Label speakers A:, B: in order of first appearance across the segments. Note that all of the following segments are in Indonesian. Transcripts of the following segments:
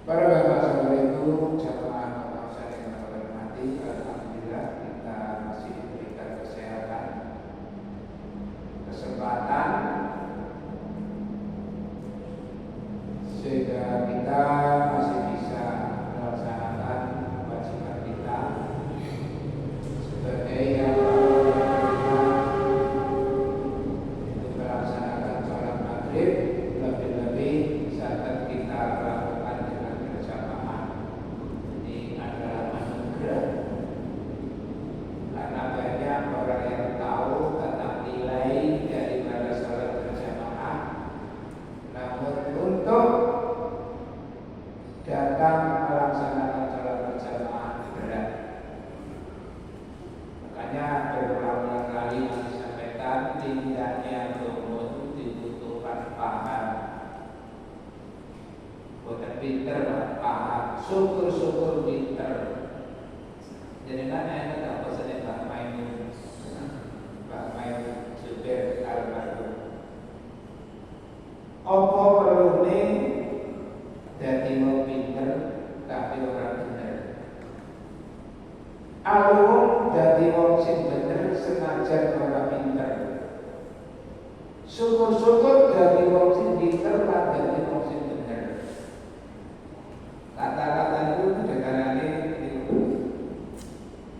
A: Para bapak saudara itu jamaah bangsa yang hormati, alhamdulillah syukur pinter. Jadi enak tak pesannya Pak Maimun, Pak Maimun Jubair Al-Marhum. Apa perlu nih dadi wong pinter tapi ora bener. Alung dadi wong sing bener senajan ora pinter. Syukur-syukur dadi wong sing pinter lan dadi wong sing bener. Kata-kata itu kedengarannya itu.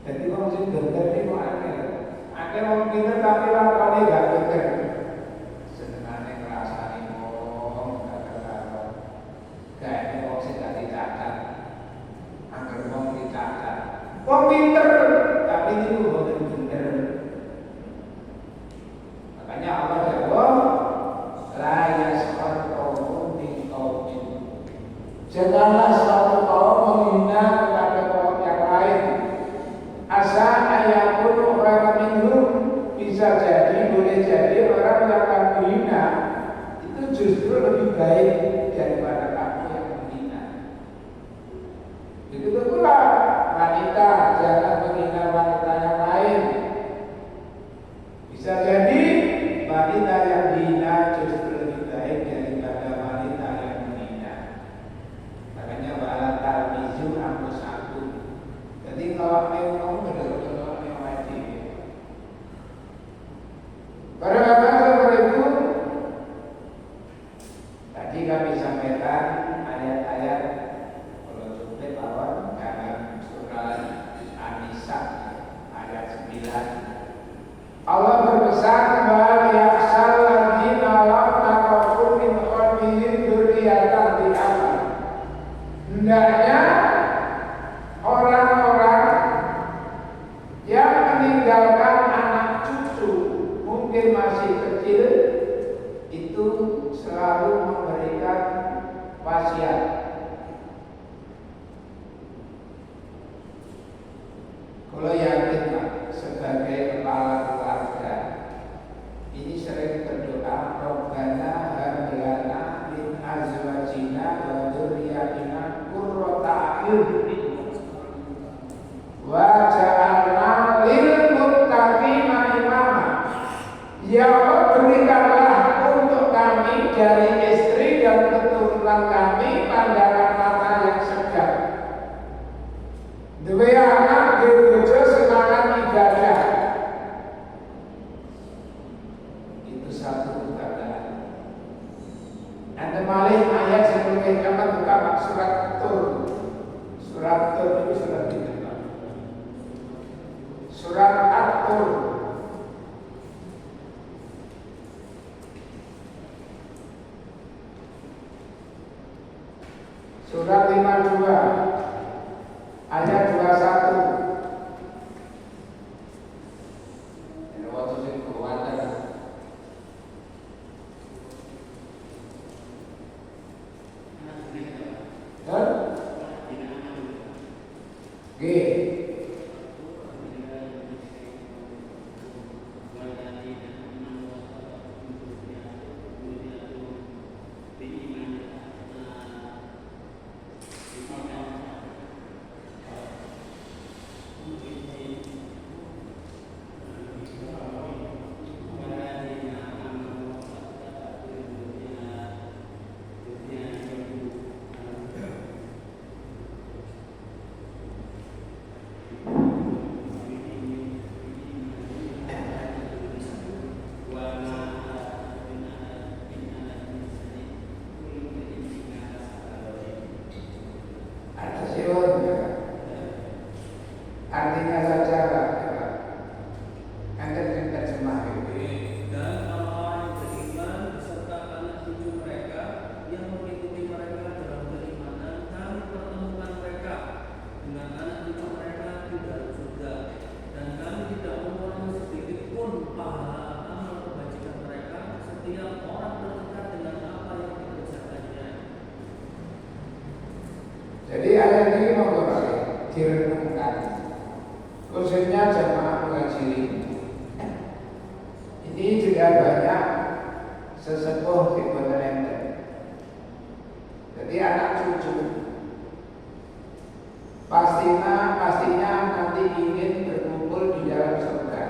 A: Jadi wong sing bener itu aneh. Aneh wong pinter tapi lakone gak bener. Senengane ngrasani wong kata-kata. Gaene wong sing gak dicatat. Angger wong dicatat. Wong pinter tapi itu boten bener. Makanya Allah jawab la yaskhar qaumun min qaumin. Janganlah suatu kaum menghina kepada kaum yang lain. Asa ayakunu khairan minhum, bisa jadi, boleh jadi orang yang akan menghina itu justru lebih baik daripada kamu yang menghina. Begitu pula wanita, jangan menghina wanita yang lain. Bisa jadi wanita yang dihina justru lebih baik daripada wanita yang menghina. Makanya wala talmizu anfusakum. Jadi kalau kamu benar-benar yang wajib. Para bapak Bapak Ibu, tadi kami sampaikan ayat-ayat kalau cukup bahwa dalam surah An-Nisa ayat 9 Allah berpesan bahwa ya'sal ladzina lam taqafu min khalfihim dzurriyyatan bi'amal. Hendaknya orang-orang yang meninggalkan anak cucu mungkin masih kecil itu selalu memberikan wasiat. Kalau yakin Pak, sebagai kepala keluarga ini sering berdoa Rabbana hab lana min azwajina wa dzurriyyatina qurrata a'yun wa ja'alna lil muttaqina imama. Ya Allah, berikanlah untuk kami dari istri dan keturunan kami pandangan mata yang segar. Duwe anak bojo semangat ibadah. Itu satu kebanggaan. Anda malih ayat sebelumnya kapan buka surat Tur. Surat Tur itu surat kita. Surat At-Tur. Surat 52 ayat 21. Ini waktu sing kuwatan. Artinya saja Pak, Anda terjemah
B: dan orang yang beriman beserta anak cucu mereka yang mengikuti mereka dalam keimanan, kami pertemukan mereka dengan anak cucu mereka di dalam surga, dan kami tidak mengurangi sedikit pun pahala amal kebajikan mereka setiap orang berdekat dengan apa yang dikerjakannya.
A: Jadi ayat ini mau direnungkan, khususnya jamaah muhajirin. Ini juga banyak sesepuh di Kota Enten. Jadi anak cucu pastinya nanti ingin berkumpul di dalam surga.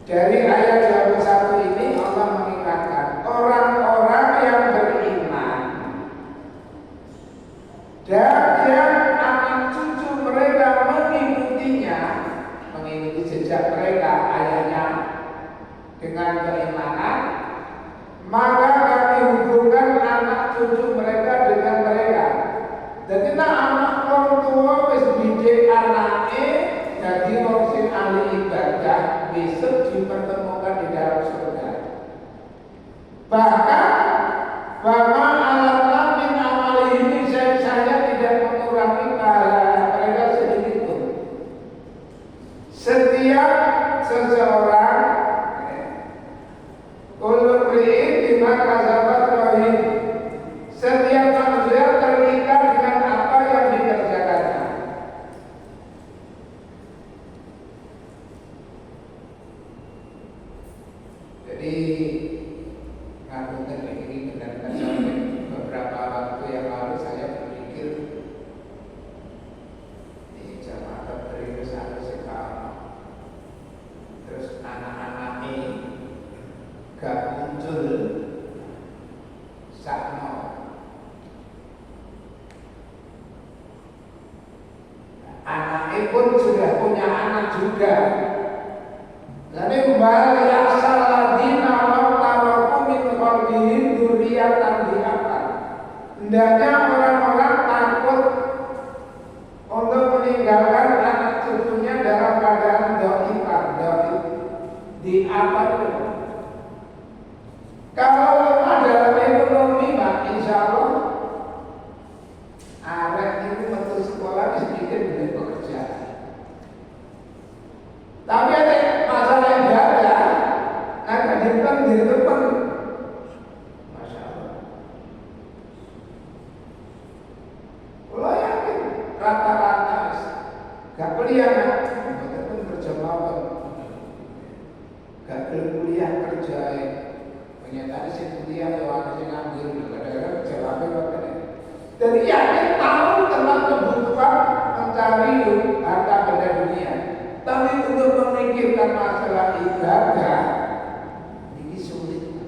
A: Dari ayat 21 ini Allah mengingatkan orang-orang yang beriman dan yang anak cucu mereka mengikutinya, mengikuti jejak mereka ayahnya dengan keimanan, maka kami hubungkan anak cucu mereka dengan mereka. Jadi anak orang tua wis didik anake jadi wong sing ahli ibadah besok dipertemukan di dalam surga. Bahkan bahwa alatnya min amali ini saya tidak mengurangi pahala mereka sedikit pun. Setiap seseorang kullu ri'in bima kasabat rahim. Setiap manusia terikat dengan apa yang dikerjakannya. Jadi ngapunten ini benar-benar sampai beberapa waktu yang lalu saya berpikir di jamaah beriris harus sekarang, terus anak-anak ini gak muncul sakno. Anaknya pun sudah punya anak juga. Jadi bal yasal ladina law taraku min qalbihim dzurriyyatan di'akan. Hendaknya orang-orang takut untuk meninggalkan anak cucunya dalam keadaan dhaifan, di apa itu? Kalau lemah dalam ekonomi, Pak, insya Allah arek itu metu sekolah sedikit dengan pekerjaan. Tapi ada masalah ibadah, akan di depan, masya Allah. Kalau yakin rata-rata gak kuliah, betul kerja mawon, gak kuliah kerja. Ternyata si kuliah yang ada yang ngambil, kadang-kadang jawabnya waktu. Jadi yakin tahu tentang kebutuhan mencari harta benda dunia, tapi untuk memikirkan masalah ibadah ini sulit.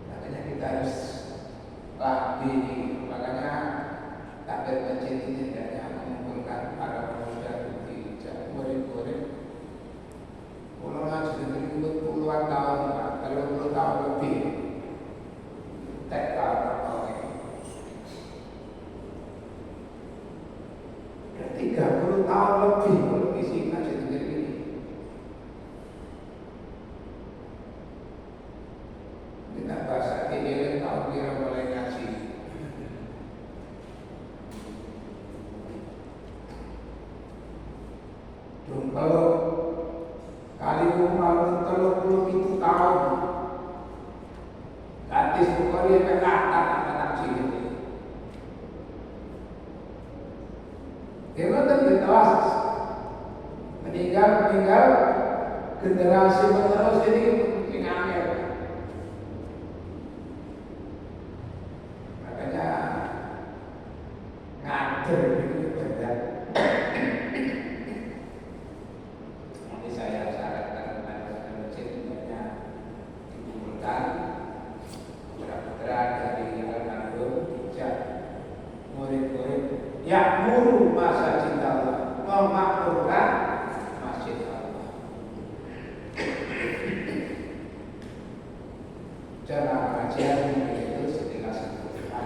A: Makanya kita harus rapi. Makanya takbir masjid ini hendaknya mengumpulkan para pemuda di murid-murid. Kalau ngaji dengan puluhan tahun, 30 tahun lebih. TK ya 30 tahun lebih kalau isi ngaji dengan ini. Kita bahasa ini tahun kira mulai ngaji. Kalau kali umur 37 tahun gratis pokoknya pekatan anak cilik. Dia tewas meninggal generasi penerus ini angel. Makanya ngatur itu berat. Ini saya sarankan kepada masjid banyak dikumpulkan putra-putra dari almarhum hijab murid-murid yang muru masjid Allah, memakmurkan masjid Allah. Cara pengajian itu setelah sempurna.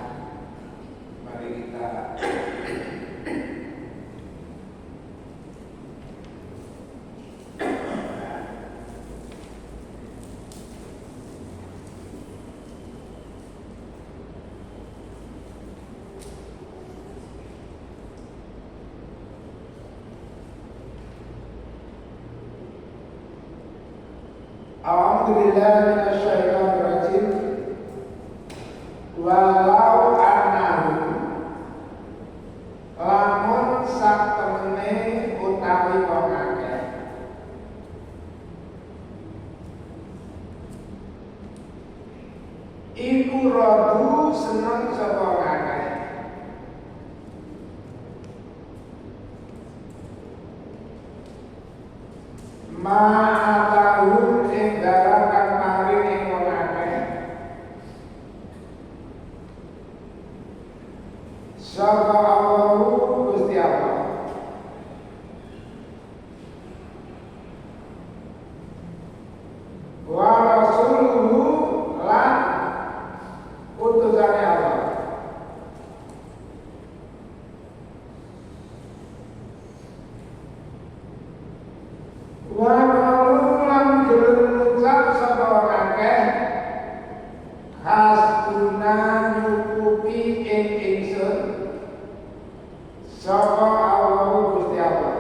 A: Mari kita A'udzubillahi minasyaitonir rajim. Walau annahum lamun satemene utawi wong akeh iku radu seneng sapa Sapa Allahu Gusti Allah. Wa rasuluhu lan utusane Allah. Wa lan gelem ngucap sapa akeh hasbuna nyukupi ing ingsun sapa Allah Gusti Allah.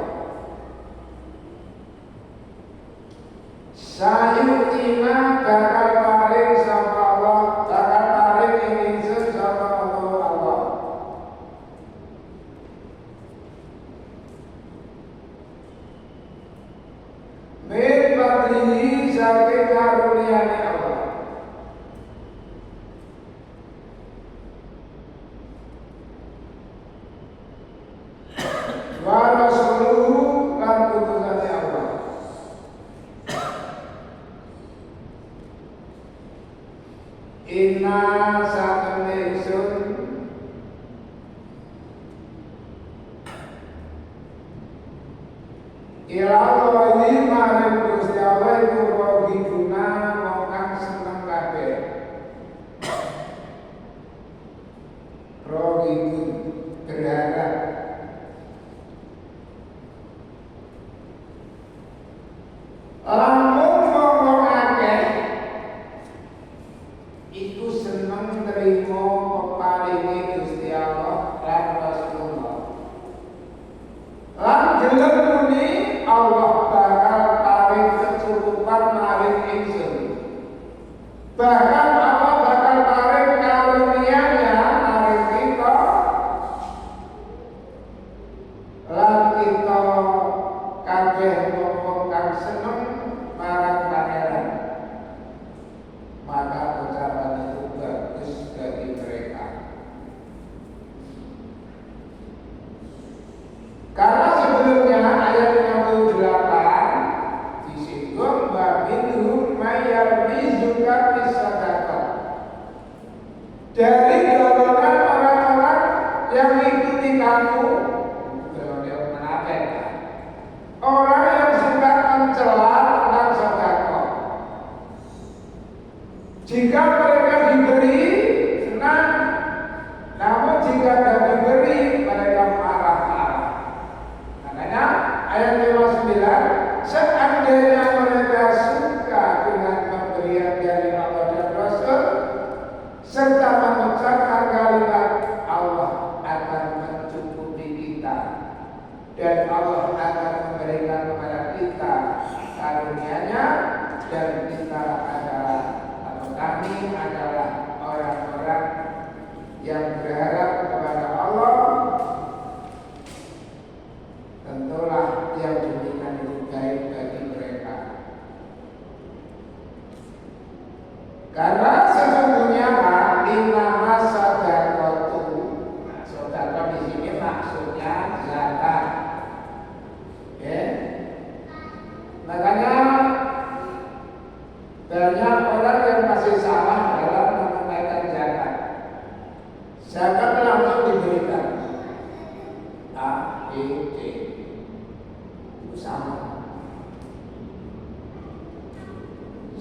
A: Sayutina bakal paring sapa Allah, bakal paring ing ingsun sapa Allah. Min fadlihi saking karuniane Allah. Wa rasuluhu lan utusane Allah. Inna satune ingsun Ilallahi maring Gusti Allah iku rohiduna wong kang seneng kabeh. Rohidun berharap. Lamun wong akeh iku seneng nerima peparinge Gusti Allah lan Rasulullah. Lan gelem muni Allah bakal paring kecukupan maring ingsun. Bahkan Allah bakal paring karunia-Nya maring kita. Lan kita kabeh wong kang seneng marang pangeran. Maka ucapan itu bagus bagi mereka. Karena sebelumnya ayat 68 disinggung minhum mayyarmizuka bisadaqah. Dari golongan orang-orang yang mengikuti kamu, golongan munafik, orang yang suka mencela tentang sedekah. Jika mereka diberi senang, namun jika tidak diberi mereka marah-marah. Makanya ayat 59, seandainya mereka suka dengan pemberian dari Allah dan Rasul serta mengucapkan kalimat Allah akan mencukupi kita dan Allah akan memberikan kepada kita karunia-Nya dan kita adalah atau kami adalah orang-orang yang berharap kepada Allah. Tentulah yang demikian itu baik bagi mereka. Karena sesungguhnya innama sadaqatu. Sedekah di sini maksudnya zakat. Ya. Makanya banyak orang yang masih salah dalam menunaikan zakat. Zakat langsung diberikan A, B, C. Sama.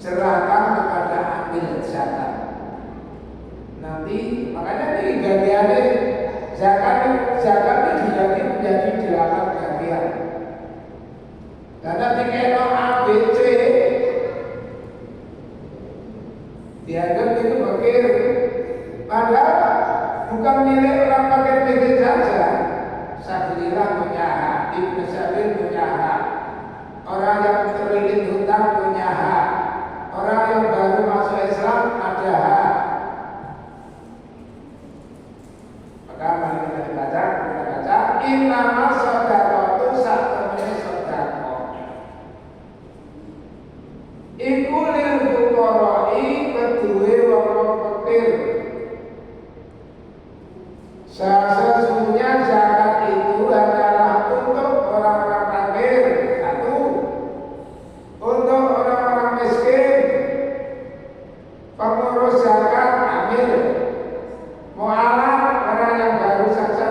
A: Serahkan kepada amil zakat. Nanti makanya di bagian zakat itu dibagi menjadi 8 bagian. Karena dikira A, B, C dianggap itu fakir. Padahal bukan milik orang pakai pikir saja. Sabillah punya hak, Ibnu Sabil punya hak, orang yang terlilit hutang punya hak, orang yang baru masuk Islam ada hak. Maka mari kita baca innama shadaqatu satamene sedekah. Iku lil fuqara'i kedue wong fakir. Sesungguhnya zakat itu adalah untuk orang-orang fakir, satu, untuk orang-orang miskin, pengurus zakat amil, mualaf orang yang baru saja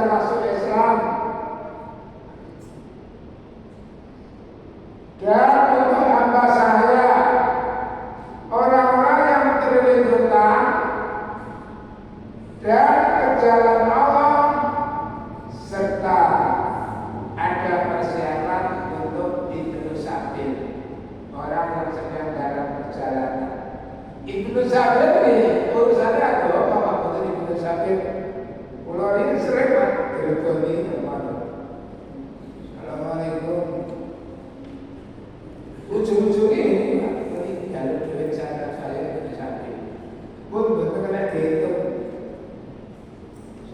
A: Pulau ini sering Pak telepon ini Assalamualaikum. Ujung-ujungnya ini Pak, ini jalur duit saya di samping. Pun betul kena dihitung.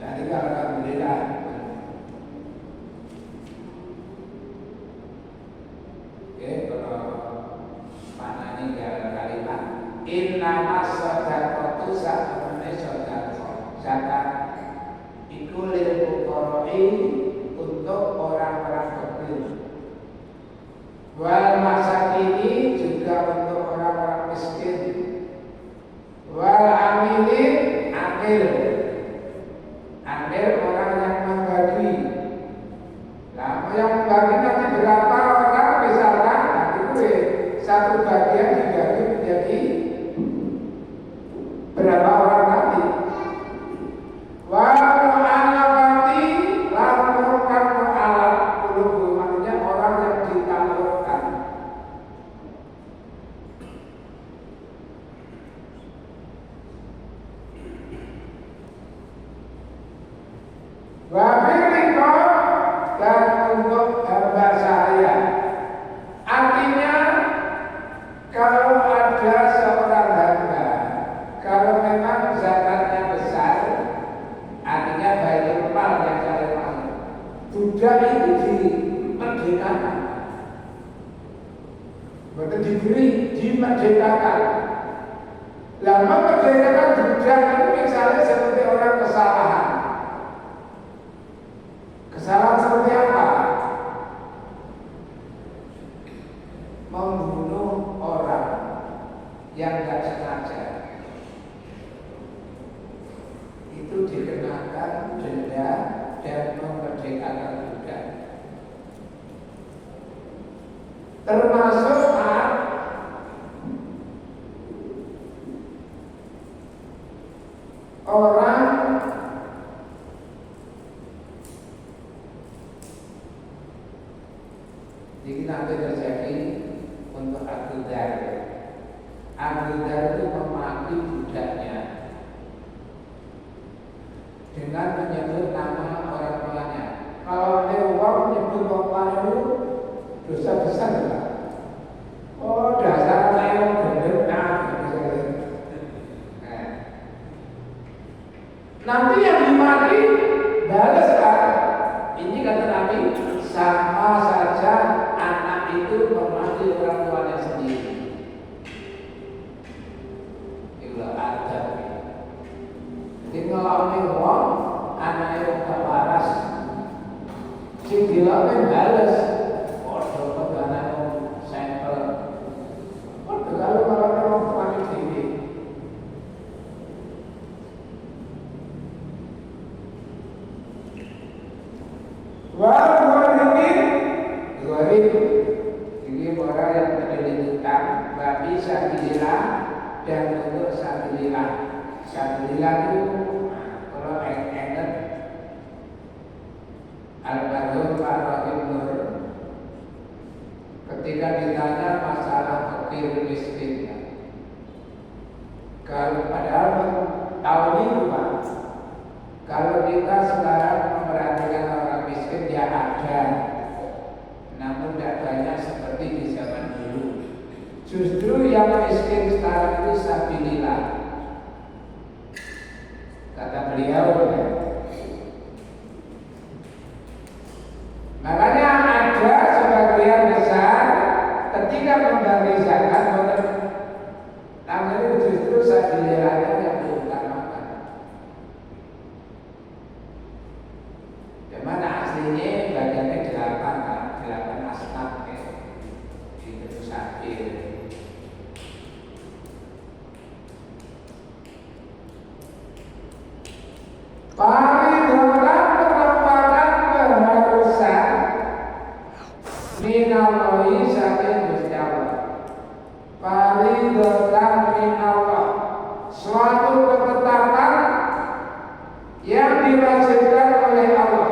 A: Saya ini alhamdulillah. Oke, kalau mana ini jalan kalimat innama shadaqatu sa'amane shadaqah zakat iku lil fuqara'i untuk orang-orang fakir wal masakini juga untuk orang-orang miskin wal amilin amil orang yang membagi. Nah, yang membagi nanti berapa orang misalkan nanti itu satu bagian dibagi menjadi berapa orang nanti. Wal mu'alafati laporkan mu'alaf qulubuhum maksudnya orang yang ditaklukkan. Wa firriqat dan untuk hamba saya. Artinya kalau ada seorang hamba, kalau memang zakatnya besar, artinya baitul mal yang saya maksud, budak itu dimerdekakan, betul diberi, dimerdekakan. Lama merdekakan budak itu misalnya seperti orang kesalahan. Kesalahan seperti apa? Membunuh orang yang tidak sengaja. Itu dikenakan denda dan memerdekakan budak. Termasuk orang jadi nanti terjadi untuk Abu Dhar. Abu Dhar itu memaki budaknya dengan menyebut nama orang tuanya. Kalau ada uang menyebut orang itu dosa besar enggak? Oh dasar lewat bener misalnya. Nanti yang dimaki balas kan? Ini kata Nabi sama saja anak itu memaki orang tuanya sendiri. Itulah adab. Jadi ngelawan wong anaknya wong gak waras, sing dilawan balas. Padha pegana wong sampel. Padha kalau wong tuane dhewe. Ini orang yang menelitikan babi sabilillah dan untuk sabilillah. Sabilillah itu kalau ingat Al-Marhum Pak Rahim Nur ketika ditanya masalah fakir miskin, kalau padahal tahun ini Pak, kalau kita sekarang memperhatikan orang miskin dia ada, namun tidak banyak seperti di zaman dulu. Justru yang miskin sekarang itu sabilillah. Kata beliau, makanya ada sebagian besar ketika membagi zakat, namanya justru sabilillahnya yang diutamakan. Cuman aslinya bagiannya 8 asnaf itu sakit. Paridatan merupakan keharusan minallahi saking Gusti Allah. Paridatan minallah, suatu ketetapan yang diwajibkan oleh Allah.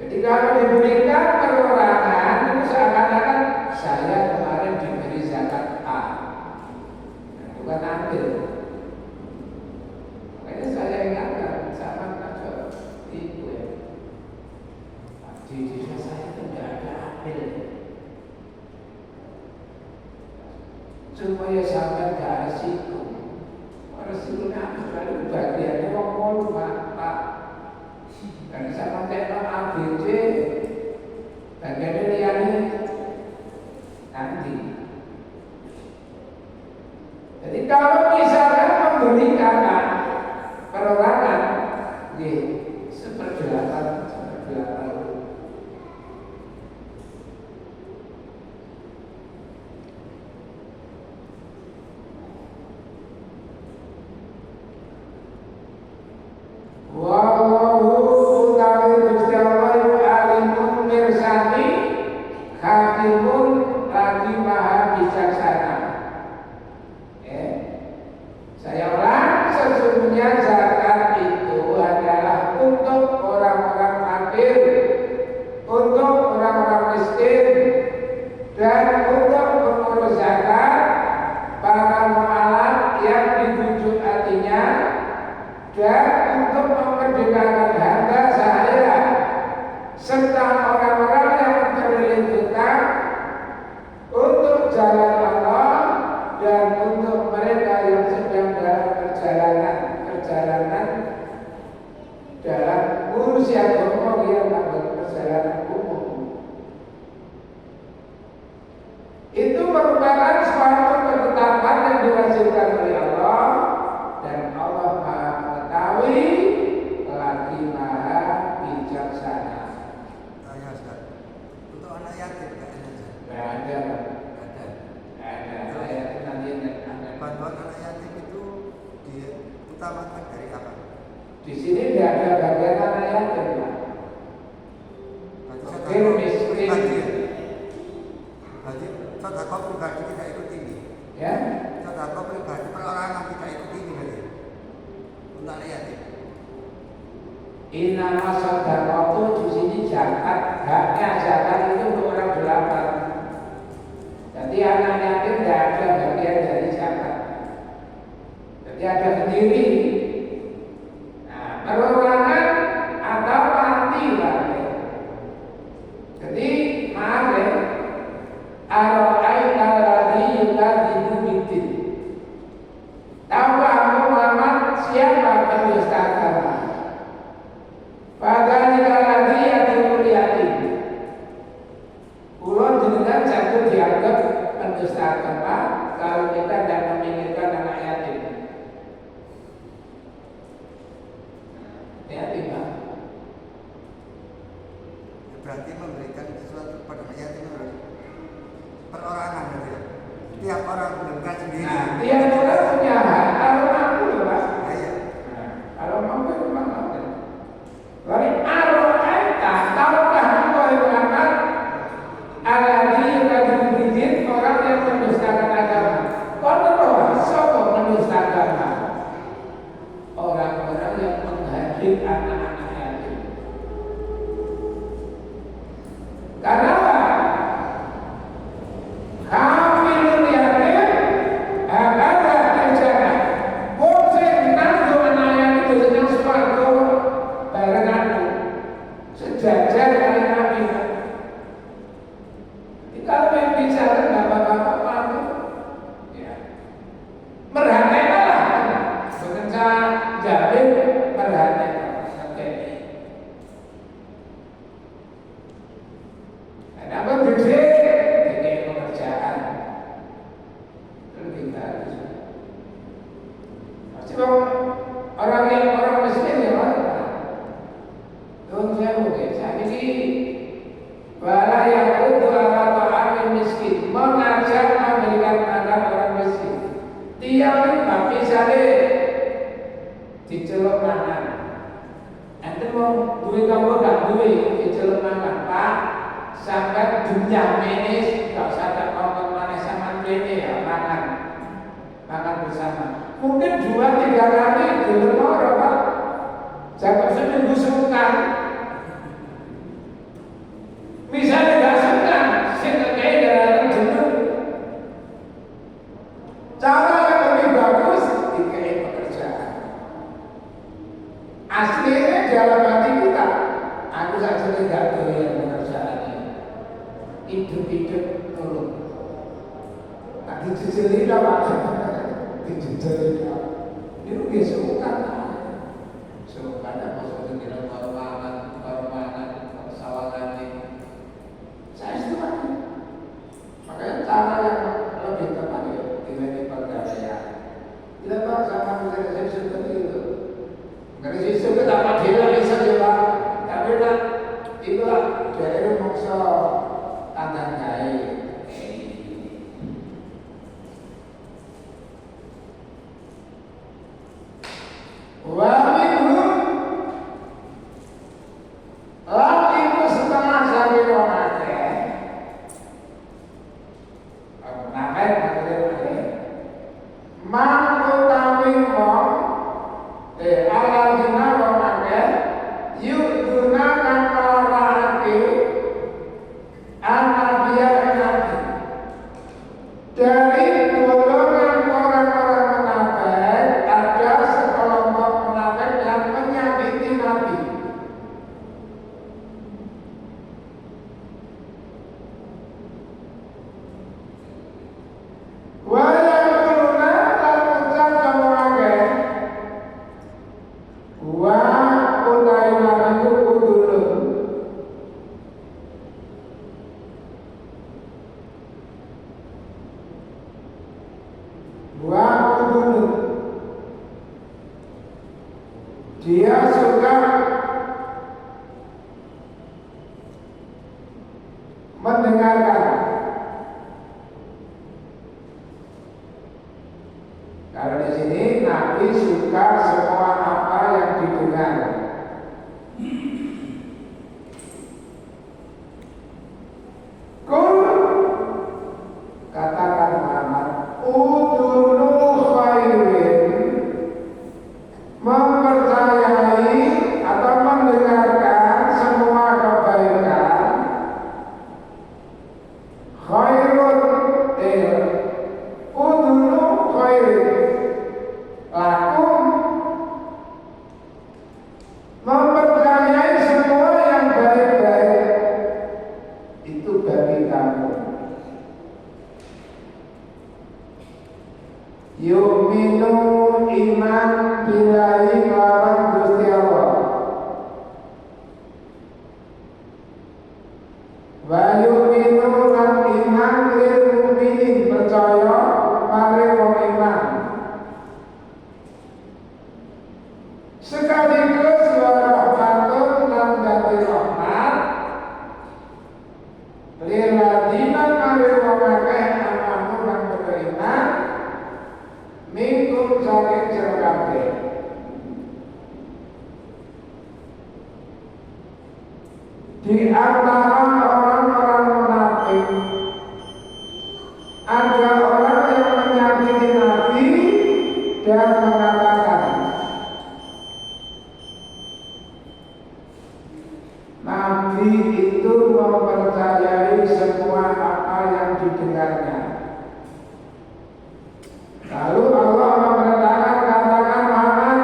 A: Jadi kalau diberikan perorangan itu seakan-akan saya kemarin diberi zakat A, bukan ambil. Pak. Dan sama tekno ABC bagian liyane nanti. Jadi kalau misalnya memberikan perorangan, seperjelasan. Wallahu utawi Gusti Allah alimun mirsani hakimun lagi maha bijaksana. Saya ulang, sesungguhnya zakat itu adalah untuk orang-orang fakir, untuk orang-orang miskin, dan untuk pengurus zakat, para mualaf yang dibujuk hatinya, dan untuk memerdekakan hamba sahaya, serta orang-orang yang terlilit hutang untuk jalan Allah, dan untuk mereka yang sedang dalam perjalanan dalam urusi agama yang perjalanan umum. Itu merupakan suatu ketetapan yang diwajibkan oleh Allah, dan Allah Maha Mengetahui lagi Maha Bijaksana.
C: Untuk anak yatim
A: Nggak ada.
C: bantuan anak yatim itu diutamakan dari apa?
A: Di sini tidak ada bagian anak yatim, Pak. Fakir miskin.
C: Berarti sedekah pribadi tidak ikut ini.
A: Ya.
C: Sedekah pribadi perorangan tidak ikut ini berarti. Untuk anak yatim.
A: Inama sedekah di sini zakat, haknya zakat itu untuk orang delapan. Jadi anak yatim tidak ada bagian dari zakat. Jadi ada sendiri. Nah, perorangan atau panti lah. Jadi maaf ya, aro'aita alladzi yukadzibu biddin. Tahu kamu Muhammad siapa pendusta agama? Fadzalika alladzi yad'ul yatim. Pulau jenengan jatuh dianggap pendusta agama kalau kita tidak menginginkan anak yatim. Yatim, Pak.
C: Berarti memberikan sesuatu kepada anak yatim harus perorangan berarti ya. Tiap orang memberikan sendiri.
A: Nah, tiap orang punya hak. Kalau mampu loh, Pak.
C: Iya.
A: Nah, kalau mampu memang mampu. Lalu aro'aita, tahukah engkau Muhammad alladzi yukadzibu biddin, orang yang mendustakan agama. Kontrol, siapa mendusta agama? Orang-orang yang menghadir anak-anak yatim. Karena apa? Hamilun yatim abada terjana. Bosen nanggung anak yatim itu senang suatu barenganku sejajar dengan Nabi. Kalau yang bicara bapak-bapak mampu, ya merhatikanlah, bukan saya jamin merhatikan sampai ini. Ada apa gede? Ini pekerjaan. Itu kita harus. Pasti orang yang orang miskin ya orang. Tuhan saya mungkin saya ini wala yaqudu ala ta'amil miskin, mengajak memberikan makan orang miskin. Tiap lima misalnya diceluk mangan. Ente mau duit kamu gak duit diceluk mangan, Pak. Sampai dunia menis, gak usah tak ngomong mana sama ini ya makan bersama. Mungkin 2-3 kali belum orang, Pak. Jangan seminggu sekali. Misalnya gak suka, saya dalam jenuh. Cara yang lebih bagus dikai pekerjaan. Aslinya dalam hati kita, aku saja tidak doyan pekerjaan ini. Hidup-hidup turun. Tak dicicili lah, Pak. Dicicili lah. Itu dia suka. Pada musuh dengan permanen persawalan ini. Saya setuju. Makanya cara yang lebih tepat ya dibanding perdamaian. Tidak sama misalnya seperti itu. Karena itu kita dapat tidak bisa juga. Tapi itulah dari maksa tangan kaya. Dia suka mendengarkan. Karena di sini Nabi suka semua apa yang didengar. Katakan Muhammad, udhunu khairin, mempercayai atau mendengarkan semua kebaikan. Khairun udhunu khairin lakum, mempercayai semua yang baik-baik itu bagi kamu. Yu'minu iman billahi lawan Gusti Allah. Wa yu'minu lan iman lil mukminin, percaya mari wong iman. Sekaligus wa rahmatun lan dadi rahmat lil ladina mari wong akeh amanu lan beriman. Minkum saking sira kabeh. Di antara orang-orang munafik ada orang yang menyakiti Nabi dan mengatakan, Nabi itu mempercayai semua apa yang didengarnya. Lalu Allah memerintahkan, katakan Muhammad,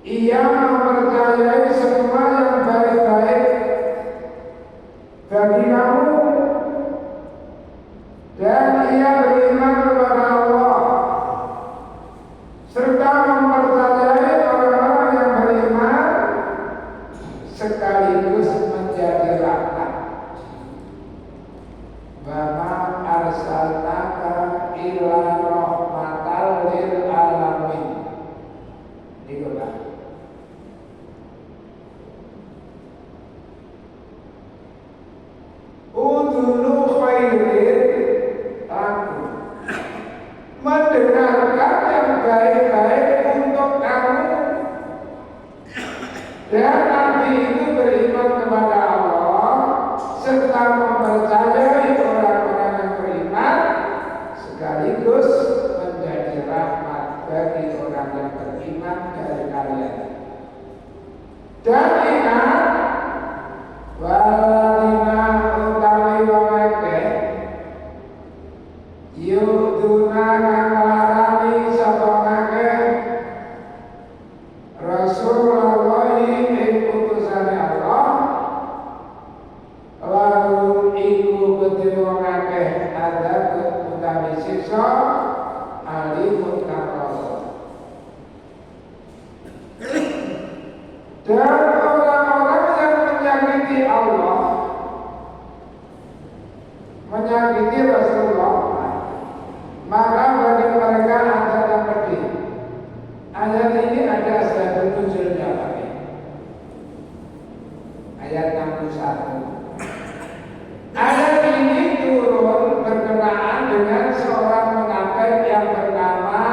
A: ia mempercayai semua yang baik-baik bagi kamu, dan ia beriman kepada Allah, serta mempercayai orang-orang yang beriman sekaligus menjadi rahmat. Bama arsalnaka ila rahmatal lil alamin. Itulah. Udhunu khairin aku, mendengarkan yang baik-baik untuk kamu. Dan Nabi itu beriman kepada Allah serta mempercayai orang-orang yang beriman sekaligus menjadi rahmat bagi orang yang beriman dari kalian. Dan ingat, waladina utawi wong akeh yuduna kang larani sapa akeh Rasulullah ing utusane Allah, lalu iku kedhe wong akeh ada utawi siksa alifun kang rasa. menyakiti Rasulullah, maka bagi mereka ada yang pedih. Ayat ini ada sebab nuzulnya Pak. Ayat 61. Ayat ini turun berkenaan dengan seorang munafik yang bernama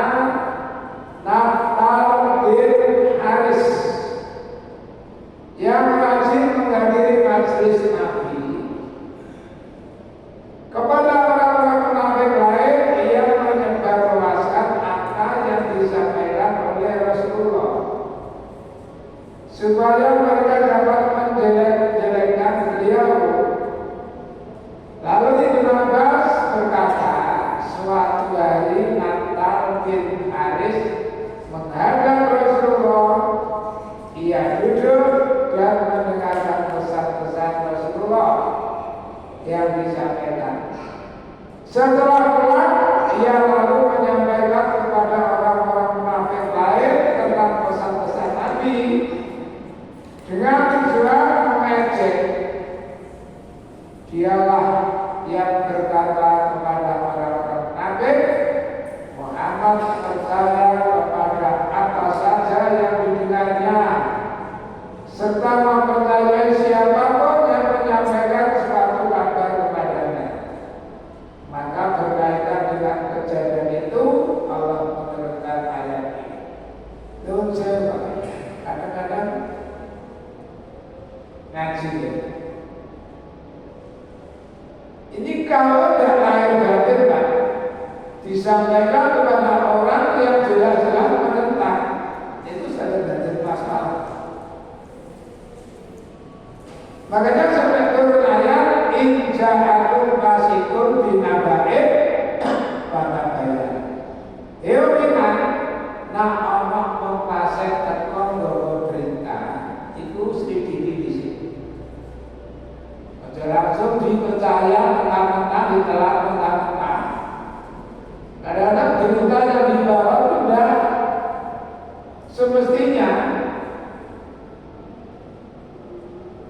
A: Naftal bin Haris yang rajin menghadiri majelis Nabi. Kepada orang-orang munafik lain, ia menyebarluaskan apa yang disampaikan oleh Rasulullah supaya mereka dapat menjelek-jelekkan beliau. Lalu Ibnu Abbas berkata, suatu hari Naftal bin Haris menghadap Rasulullah. Ia duduk dan mendengarkan pesan-pesan Rasulullah yang disampaikan. Setelah pulang, ia lalu menyampaikan kepada orang-orang munafik lain tentang pesan-pesan Nabi dengan tujuan mengejek. Dialah yang berkata kepada orang-orang munafik, Muhammad percaya kepada apa saja yang didengarnya, serta mempercayai siapapun yang menyampaikan suatu kabar kepadanya. Maka berkaitan dengan kejadian itu, Allah menurunkan ayat ini. Kadang-kadang ngaji ya. Ini kalau tidak lahir batin Pak, disampaikan kepada orang yang jelas-jelas menentang, itu sudah jadi masalah. Makanya sampai turun ayat inja'atul fasikun binaba'id pada bayan. Eominan nak omong mempasek tekong gogo perintah itu sedikit di sini. Langsung dipercaya mentah-mentah, ditelan mentah-mentah. Kadang-kadang berita yang dibawa sudah semestinya.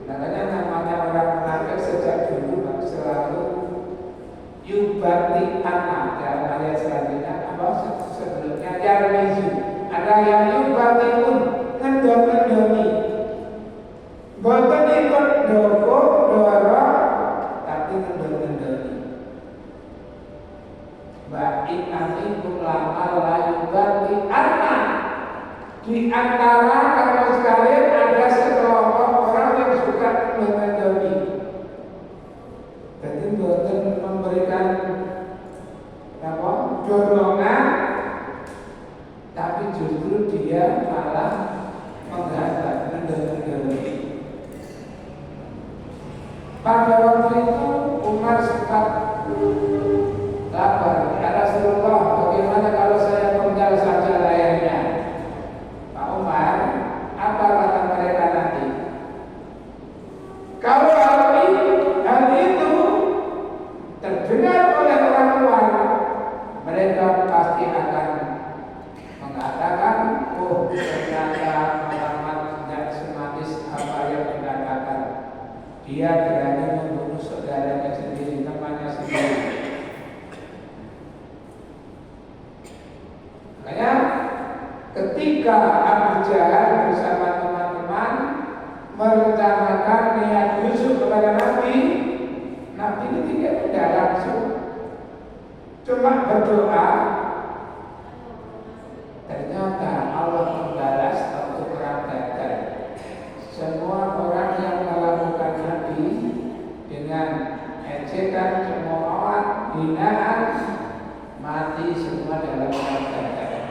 A: Makanya namanya orang munafik sejak dulu selalu yubati anak. Dalam ayat selanjutnya apa sebelumnya yarmizu. Ada yang yubati pun ngendom-ngendomi. Boten ikut dorong, tapi ngendom-ngendomi. Ba'in amikum lama layu bati anak. Di antara kamu sekalian ada sekelompok orang yang suka ngendom-ngendomi. Jadi boten memberikan dorongan, tapi justru dia malah menghambat ngendom-ngendomi. Pada waktu itu Umar sempat lapar. Ya Rasulullah, bagaimana kalau saya penggal saja layarnya? Pak Umar, apa kata mereka nanti? Kalau hal itu terdengar oleh orang luar, mereka pasti akan mengatakan, oh ternyata Muhammad tidak semanis apa yang dikatakan. Dia berani membunuh saudaranya sendiri, temannya sendiri. Makanya ketika Abu Jahal bersama teman-teman merencanakan niat busuk kepada Nabi, Nabi itu tidak langsung, cuma berdoa. Ternyata Allah membalas untuk perang Badar. Semua orang yang melakukan Nabi dengan ejekan, cemoohan, hinaan, mati semua dalam perang Badar.